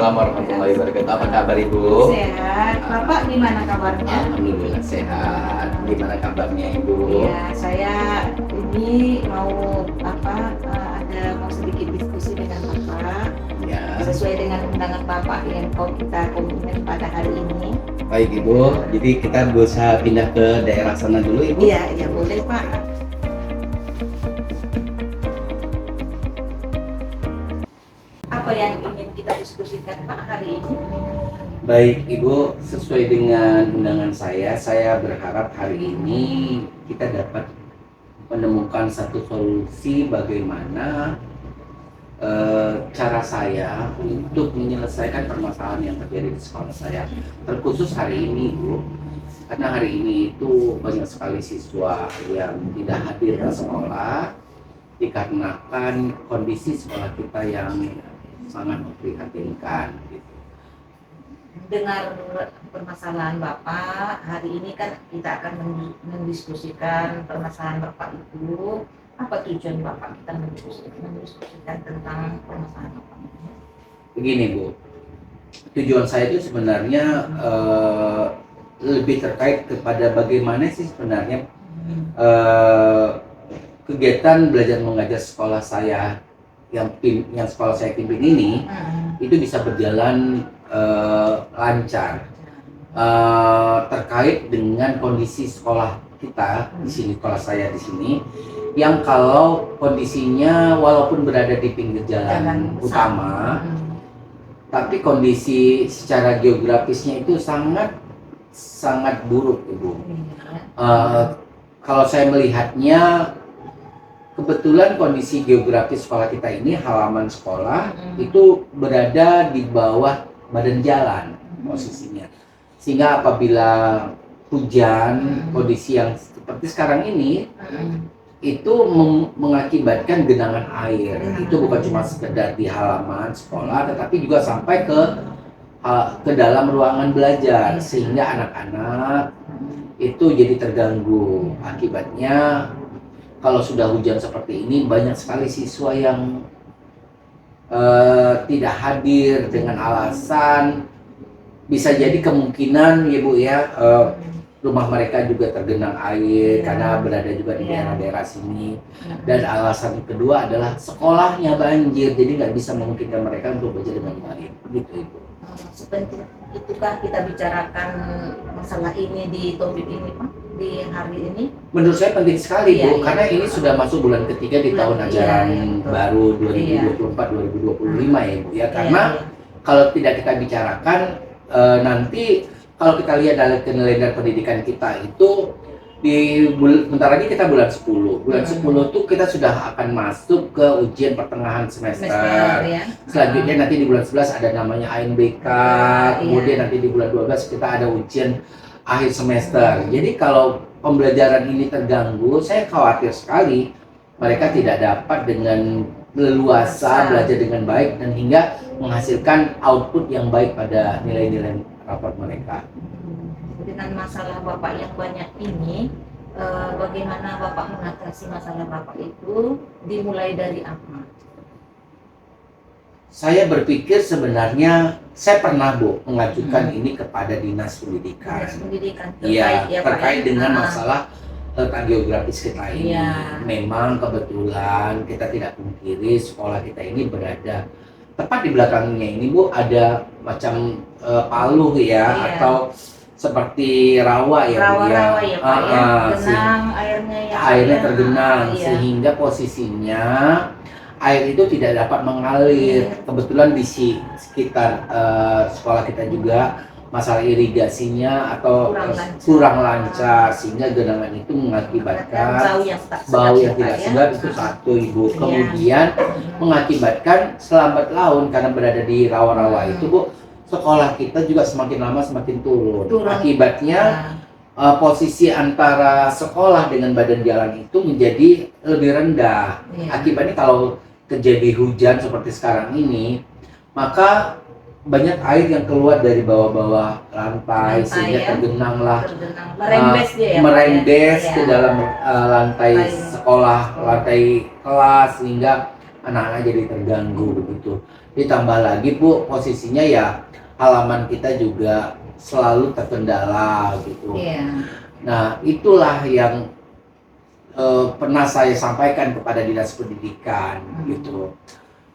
Waalaikumsalam warahmatullahi wabarakatuh. Apa kabar Ibu? Sehat. Bapak gimana kabarnya? Alhamdulillah sehat. Gimana kabarnya Ibu? Iya, saya ini mau mau sedikit diskusi dengan Bapak Ya. sesuai dengan undangan Bapak yang kita komitmen pada hari ini. Baik Ibu, jadi kita berusaha pindah ke daerah sana dulu Ibu. Iya, ya boleh Pak. Apa yang ingin kita diskusikan Pak hari ini? Baik Ibu, sesuai dengan undangan saya berharap hari ini kita dapat menemukan satu solusi bagaimana cara saya untuk menyelesaikan permasalahan yang terjadi di sekolah saya. Terkhusus hari ini Ibu, karena hari ini itu banyak sekali siswa yang tidak hadir ke sekolah dikarenakan kondisi sekolah kita yang sangat memprihatinkan gitu. Dengar permasalahan Bapak, hari ini kan kita akan mendiskusikan permasalahan Bapak itu. Apa tujuan Bapak kita mendiskusikan tentang permasalahan Bapak? Begini Bu, tujuan saya itu sebenarnya lebih terkait kepada bagaimana sih sebenarnya kegiatan belajar mengajar sekolah saya yang sekolah saya pimpin ini itu bisa berjalan lancar terkait dengan kondisi sekolah kita di sini, sekolah saya di sini, yang kalau kondisinya walaupun berada di pinggir jalan utama, tapi kondisi secara geografisnya itu sangat buruk Ibu. Kalau saya melihatnya, kebetulan kondisi geografis sekolah kita ini, halaman sekolah itu berada di bawah badan jalan posisinya, sehingga apabila hujan, kondisi yang seperti sekarang ini itu mengakibatkan genangan air. Itu bukan cuma sekedar di halaman sekolah, tetapi juga sampai ke dalam ruangan belajar, sehingga anak-anak itu jadi terganggu. Akibatnya kalau sudah hujan seperti ini, banyak sekali siswa yang tidak hadir dengan alasan bisa jadi kemungkinan ya Bu ya, rumah mereka juga tergenang air karena berada juga di daerah-daerah sini. Dan alasan kedua adalah sekolahnya banjir, jadi nggak bisa memungkinkan mereka untuk belajar dengan baik. Gitu Ibu. Seperti itukah kita bicarakan masalah ini di topik ini Pak, di hari ini? Menurut saya penting sekali Bu, Iya. karena ini sudah masuk bulan ketiga di tahun ajaran baru 2024-2025 ya Bu ya. Karena kalau tidak kita bicarakan, nanti kalau kita lihat dari kalender pendidikan kita itu bentar lagi kita bulan 10. Bulan 10 tuh kita sudah akan masuk ke ujian pertengahan semester. Selanjutnya nanti di bulan 11 ada namanya ANBK, kemudian nanti di bulan 12 kita ada ujian akhir semester. Jadi kalau pembelajaran ini terganggu, saya khawatir sekali mereka tidak dapat dengan leluasa belajar dengan baik dan hingga menghasilkan output yang baik pada nilai-nilai rapor mereka. Dengan masalah Bapak yang banyak ini, bagaimana Bapak mengatasi masalah Bapak itu, dimulai dari apa? Saya berpikir sebenarnya saya pernah Bu mengajukan ini kepada Dinas Pendidikan. Dinas Pendidikan Iya, ya, terkait Pak, dengan masalah letak geografis kita ini. Iya. Memang kebetulan kita tidak pungkiri sekolah kita ini berada tepat di belakangnya ini Bu ada macam paluh ya, atau seperti rawa ya Bu ya. Rawa ya Pak ya, genang airnya ya. Airnya tergenang sehingga posisinya air itu tidak dapat mengalir. Kebetulan di sekitar sekolah kita juga masalah irigasinya atau kurang lancar sehingga genangan itu mengakibatkan bau yang tidak sedap itu satu Ibu. Kemudian mengakibatkan selambat laun karena berada di rawa-rawa itu Bu, sekolah kita juga semakin lama semakin turun. Akibatnya posisi antara sekolah dengan badan jalan itu menjadi lebih rendah. Akibatnya kalau terjadi hujan seperti sekarang ini, maka banyak air yang keluar dari bawah-bawah lantai sehingga tergenanglah, merembes ke dalam lantai sekolah, lantai kelas, sehingga anak-anak jadi terganggu begitu. Ditambah lagi Bu, posisinya ya halaman kita juga selalu terkendala gitu. Nah, itulah yang pernah saya sampaikan kepada dinas pendidikan gitu.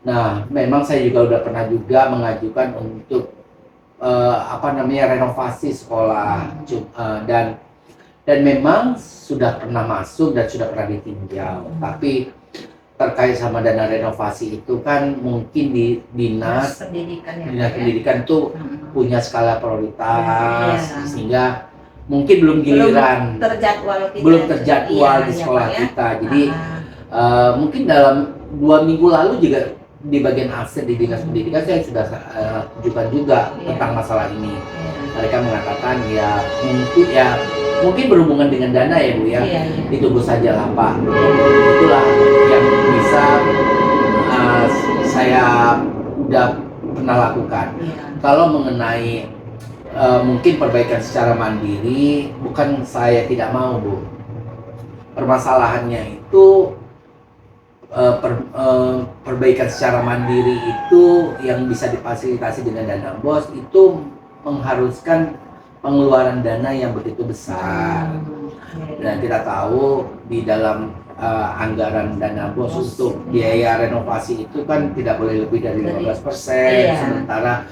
Nah, memang saya juga udah pernah juga mengajukan untuk renovasi sekolah dan memang sudah pernah masuk dan sudah pernah ditinjau. Tapi terkait sama dana renovasi itu kan mungkin di dinas pendidikan tuh punya skala prioritas sehingga mungkin belum giliran, belum terjadwal di sekolah kita. Jadi mungkin dalam 2 minggu lalu juga di bagian aset di dinas pendidikan saya sudah ajukan juga tentang masalah ini. Mereka mengatakan mungkin berhubungan dengan dana ya Bu ya. Ditunggu saja lah Pak. Itulah yang bisa saya udah pernah lakukan. Kalau mengenai mungkin perbaikan secara mandiri, bukan saya tidak mau Bu. Permasalahannya itu perbaikan secara mandiri itu yang bisa difasilitasi dengan dana BOS itu mengharuskan pengeluaran dana yang begitu besar. Dan kita tahu di dalam anggaran dana BOS untuk biaya renovasi itu kan tidak boleh lebih dari 15%, sementara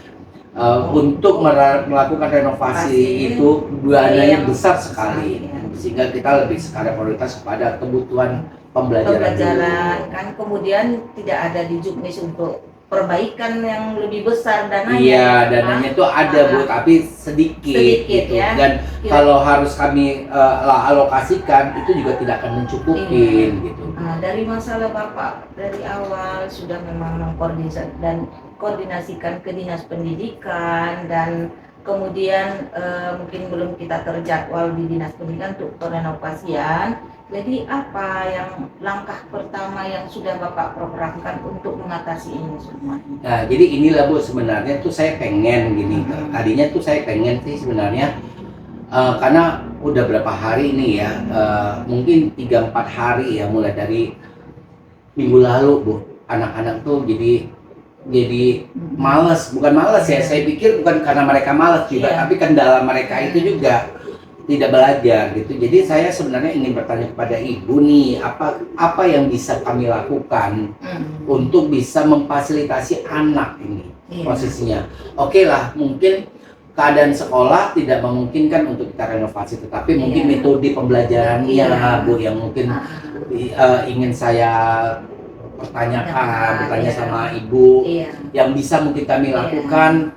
untuk melakukan renovasi itu dananya besar sekali, sehingga kita lebih sekarang prioritas kepada kebutuhan pembelajaran kan, kemudian tidak ada di Juknis untuk perbaikan yang lebih besar dananya. Iya, dananya itu ada Bu, tapi sedikit gitu. Ya. Dan kalau harus kami alokasikan itu juga tidak akan mencukupin gitu. Dari masalah Bapak dari awal sudah memang koordinasikan ke dinas pendidikan, dan kemudian mungkin belum kita terjadwal di dinas pendidikan untuk perenovasian. Jadi apa yang langkah pertama yang sudah Bapak programkan untuk mengatasi ini semua? Nah, jadi inilah Bu, sebenarnya tuh saya pengen gini. Tadinya tuh saya pengen sih sebenarnya karena udah berapa hari ini ya, mungkin 3-4 hari ya, mulai dari minggu lalu Bu, anak-anak tuh jadi males, bukan males ya, saya pikir bukan karena mereka males juga, tapi kendala mereka itu juga tidak belajar gitu. Jadi saya sebenarnya ingin bertanya kepada Ibu nih, apa yang bisa kami lakukan untuk bisa memfasilitasi anak ini posisinya. Oke lah, mungkin keadaan sekolah tidak memungkinkan untuk kita renovasi, tetapi mungkin metode pembelajarannya Bu yang mungkin ingin saya bertanya sama Ibu yang bisa mungkin kami lakukan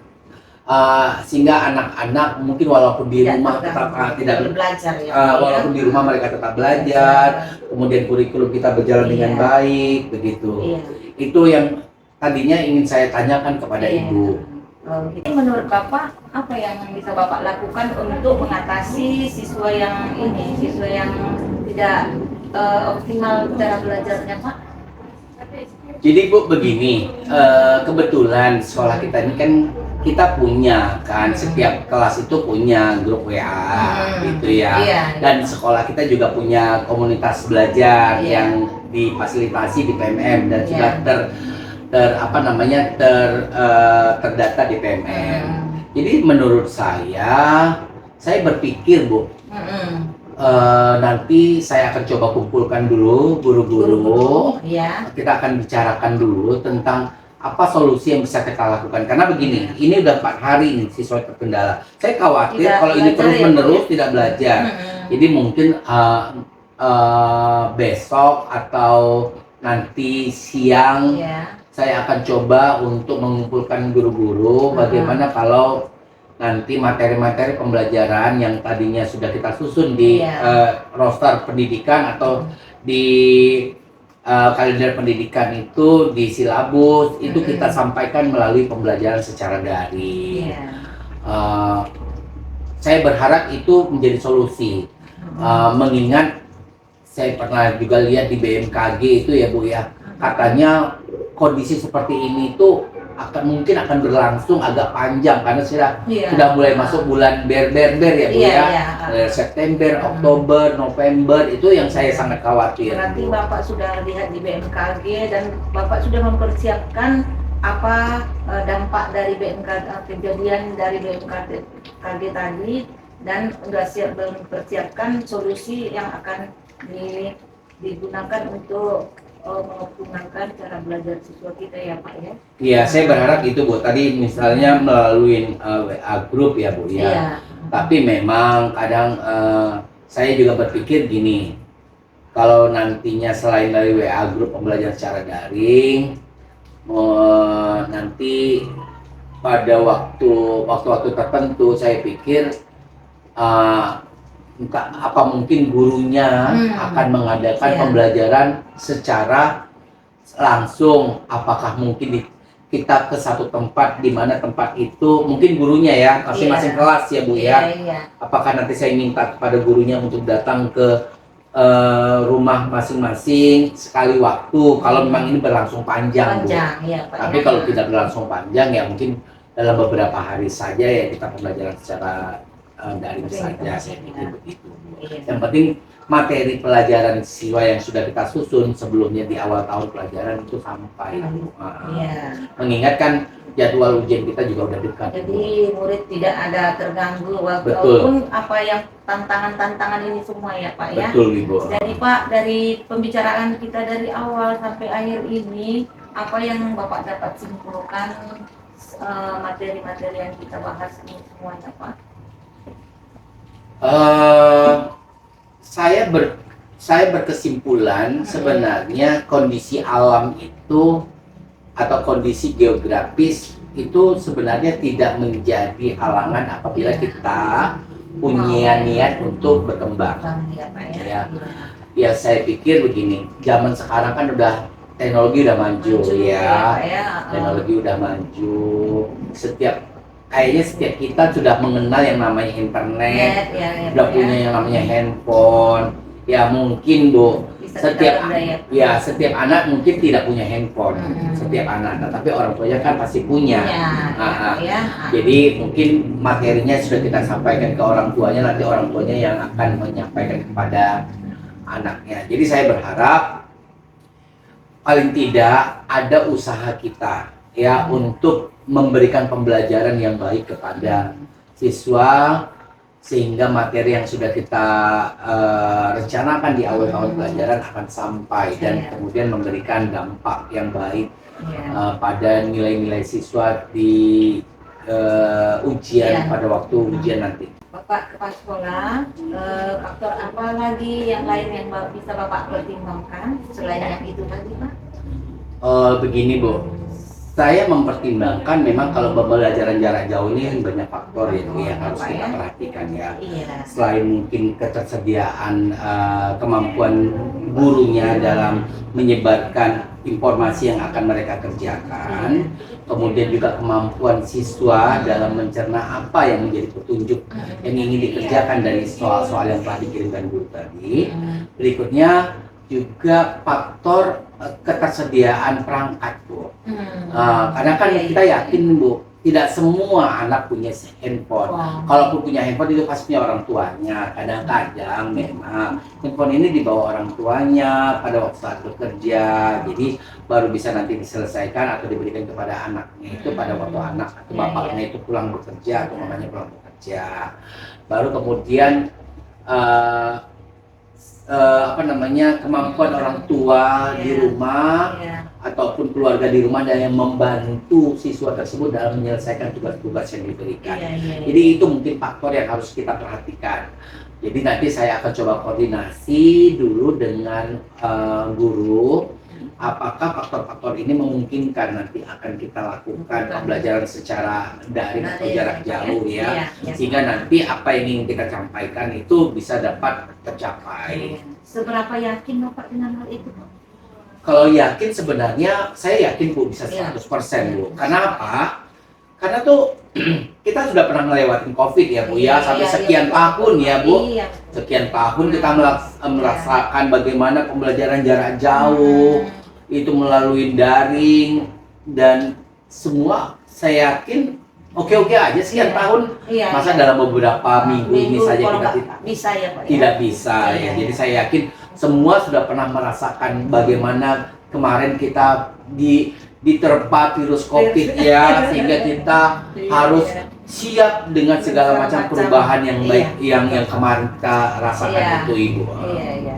sehingga anak-anak mungkin walaupun di rumah tetap tidak belajar walaupun di rumah mereka tetap belajar, kemudian kurikulum kita berjalan dengan baik begitu. Itu yang tadinya ingin saya tanyakan kepada Ibu. Menurut Bapak, apa yang bisa Bapak lakukan untuk mengatasi siswa yang tidak optimal cara belajarnya Pak? Jadi Bu begini, kebetulan sekolah kita ini kan kita punya kan, setiap kelas itu punya grup WA gitu ya. Dan sekolah kita juga punya komunitas belajar yang difasilitasi di PMM dan sudah terdata di PMM. Jadi menurut saya berpikir Bu, nanti saya akan coba kumpulkan dulu guru-guru. Kita akan bicarakan dulu tentang apa solusi yang bisa kita lakukan. Karena begini, ini udah 4 hari nih siswa terkendala. Saya khawatir kalau ini terus-menerus tidak belajar. Jadi mungkin besok atau nanti siang saya akan coba untuk mengumpulkan guru-guru bagaimana kalau nanti materi-materi pembelajaran yang tadinya sudah kita susun di roster pendidikan atau di kalender pendidikan itu, di silabus itu kita sampaikan melalui pembelajaran secara daring. Saya berharap itu menjadi solusi, mengingat saya pernah juga lihat di BMKG itu ya Bu ya, katanya kondisi seperti ini tuh mungkin akan berlangsung agak panjang karena sudah mulai masuk bulan ber ya Bu ya. September, Oktober, November itu yang saya sangat khawatir. Berarti Bapak sudah lihat di BMKG dan Bapak sudah mempersiapkan apa dampak dari BMKG, kejadian dari BMKG tadi, dan udah siap mempersiapkan solusi yang akan digunakan untuk mengoptimalkan cara belajar siswa kita ya Pak ya. Iya, saya berharap itu Bu. Tadi misalnya melalui WA group ya Bu ya. Iya. Tapi memang kadang saya juga berpikir gini, kalau nantinya selain dari WA group pembelajaran secara daring, nanti pada waktu-waktu tertentu saya pikir apa mungkin gurunya akan mengadakan pembelajaran secara langsung, apakah mungkin kita ke satu tempat di mana tempat itu mungkin gurunya ya masing-masing kelas ya Bu ya. Apakah nanti saya minta kepada gurunya untuk datang ke rumah masing-masing sekali waktu kalau memang ini berlangsung panjang Bu. Ya, Pak, tapi kalau tidak berlangsung panjang ya mungkin dalam beberapa hari saja ya kita pembelajaran secara daring saja, saya pikir begitu. Yang penting materi pelajaran siswa yang sudah kita susun sebelumnya di awal tahun pelajaran itu sampai. Mengingatkan jadwal ujian kita juga udah dekat. Jadi murid tidak ada terganggu walaupun apa yang tantangan-tantangan ini semua ya Pak ya. Betul Ibu. Jadi Pak, dari pembicaraan kita dari awal sampai akhir ini, apa yang Bapak dapat simpulkan materi-materi yang kita bahas ini semuanya Pak? Saya berkesimpulan sebenarnya kondisi alam itu atau kondisi geografis itu sebenarnya tidak menjadi halangan apabila kita punya niat untuk berkembang. Ya saya pikir begini, zaman sekarang kan udah teknologi udah maju ya, teknologi udah maju. Kayaknya setiap kita sudah mengenal yang namanya internet, sudah punya yang namanya handphone. Ya mungkin Bu, setiap anak mungkin tidak punya handphone, setiap anak, tapi orang tuanya kan pasti punya. Jadi mungkin materinya sudah kita sampaikan ke orang tuanya, nanti orang tuanya yang akan menyampaikan kepada anaknya. Jadi saya berharap paling tidak ada usaha kita ya untuk memberikan pembelajaran yang baik kepada siswa sehingga materi yang sudah kita rencanakan di awal tahun pelajaran akan sampai dan kemudian memberikan dampak yang baik pada nilai-nilai siswa di ujian pada waktu ujian nanti. Bapak kepala sekolah, faktor apa lagi yang lain yang bisa Bapak pertimbangkan selain yang itu tadi Pak? Begini Bu, saya mempertimbangkan memang kalau pembelajaran jarak jauh ini banyak faktor yang harus kita perhatikan ya. Selain mungkin ketersediaan kemampuan gurunya dalam menyebarkan informasi yang akan mereka kerjakan, kemudian juga kemampuan siswa dalam mencerna apa yang menjadi petunjuk yang ingin dikerjakan dari soal-soal yang telah dikirimkan guru tadi. Berikutnya juga faktor ketersediaan perangkat Bu. Karena kan kita yakin Bu, tidak semua anak punya handphone. Kalaupun punya handphone itu pasti punya orang tuanya. Kadang-kadang memang handphone ini dibawa orang tuanya pada waktu saat bekerja, jadi baru bisa nanti diselesaikan atau diberikan kepada anaknya itu pada waktu anak atau bapaknya itu pulang bekerja atau mamanya pulang bekerja. Baru kemudian kemampuan orang tua di rumah ataupun keluarga di rumah dan yang membantu siswa tersebut dalam menyelesaikan tugas-tugas yang diberikan. Jadi itu mungkin faktor yang harus kita perhatikan. Jadi nanti saya akan coba koordinasi dulu dengan guru, apakah faktor-faktor ini memungkinkan nanti akan kita lakukan pembelajaran secara daring atau jarak jauh ya, sehingga nanti apa yang ingin kita sampaikan itu bisa dapat tercapai. Seberapa yakin Bapak dengan hal itu Pak? Kalau yakin sebenarnya saya yakin Bu bisa 100% Bu. Karena apa? Karena tuh kita sudah pernah ngelewatin COVID ya Bu ya, sampai sekian tahun ya Bu. Sekian tahun kita merasakan bagaimana pembelajaran jarak jauh itu melalui daring, dan semua saya yakin oke-oke aja sekian tahun. Masa dalam beberapa minggu ini saja kita bisa ya Pak? Tidak bisa ya. Jadi saya yakin semua sudah pernah merasakan bagaimana kemarin kita diterpa virus COVID ya, sehingga kita harus siap dengan segala macam perubahan yang baik yang kemarin kita rasakan itu Ibu. Iya, iya.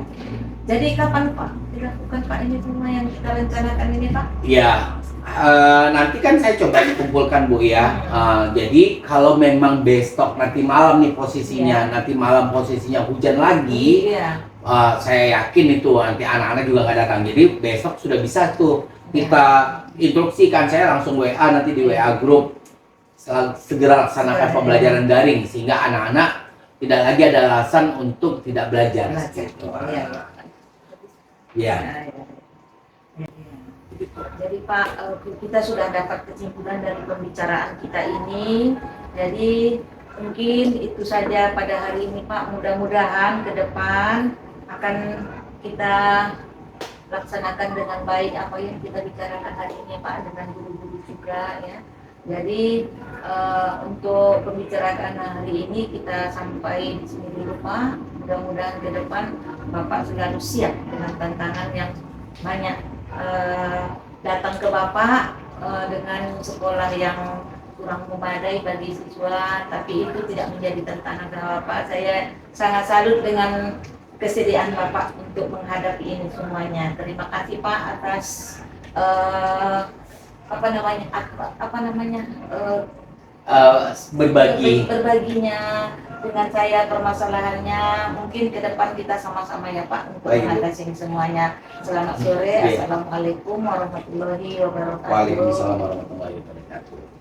Jadi kapan Pak dilakukan Pak ini semua yang kita rencanakan ini Pak? Ya, nanti kan saya coba dikumpulkan Bu ya. Jadi kalau memang besok nanti malam nih posisinya, nanti malam posisinya hujan lagi, saya yakin itu nanti anak-anak juga nggak datang. Jadi besok sudah bisa tuh kita instruksikan, saya langsung WA nanti di WA grup segera laksanakan pembelajaran daring sehingga anak-anak tidak lagi ada alasan untuk tidak belajar. Gitu. Ya. Jadi Pak, kita sudah dapat kesimpulan dari pembicaraan kita ini. Jadi mungkin itu saja pada hari ini Pak. Mudah-mudahan ke depan akan kita laksanakan dengan baik apa yang kita bicarakan hari ini Pak, dengan guru-guru juga ya. Jadi untuk pembicaraan hari ini kita sampai di sini dulu Pak. Mudah-mudahan ke depan Bapak selalu siap dengan tantangan yang banyak. Datang ke Bapak dengan sekolah yang kurang memadai bagi siswa, tapi itu tidak menjadi tantangan Bapak. Saya sangat salut dengan kesediaan Bapak untuk menghadapi ini semuanya. Terima kasih Pak atas berbaginya dengan saya permasalahannya. Mungkin ke depan kita sama-sama ya Pak untuk mengatasi semuanya. Selamat sore. Assalamualaikum warahmatullahi wabarakatuh. Waalaikumsalam warahmatullahi wabarakatuh.